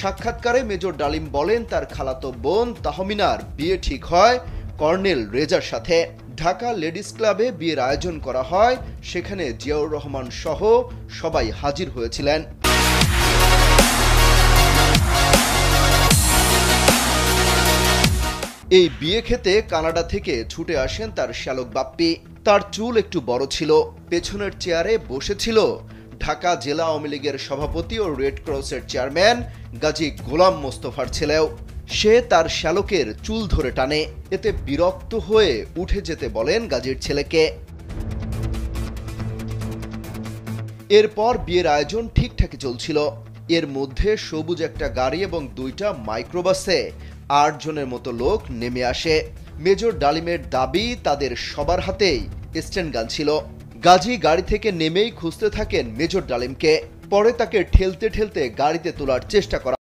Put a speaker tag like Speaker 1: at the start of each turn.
Speaker 1: সাক্ষাৎকারে মেজর ডালিম বলেন তার খালাতো বোন তাহমিনার বিয়ে ঠিক হয় কর্নেল রেজার সাথে। ঢাকা লেডিস ক্লাবে বিয়ের আয়োজন করা হয়, সেখানে জিয়াউর রহমান সহ সবাই হাজির হয়েছিলেন। এই বিয়ে খেতে কানাডা থেকে ছুটে আসেন তার শ্যালক বাপ্পি। তার চুল একটু বড় ছিল। পেছনের চেয়ারে বসেছিল ঢাকা জেলা আওয়ামী লীগের সভাপতি ও রেড ক্রসের চেয়ারম্যান গাজী গোলাম মোস্তফার ছেলেও। সে তার শ্যালকের চুল ধরে টানে, এতে বিরক্ত হয়ে উঠে যেতে বলেন গাজীর ছেলেকে। এরপর বিয়ের আয়োজন ঠিকঠাকই চলছিল। এর মধ্যে সবুজ একটা গাড়ি এবং 2টা মাইক্রোবাসে 8 জনের মতো লোক নেমে আসে। মেজর ডালিমের দাবি তাদের সবার হাতেই স্ট্যান্ড গান ছিল। গাজী গাড়ি থেকে নেমেই খুঁজতে থাকেন মেজর ডালিমকে। পরে তাকে ঠেলতে ঠেলতে গাড়িতে তোলার চেষ্টা করা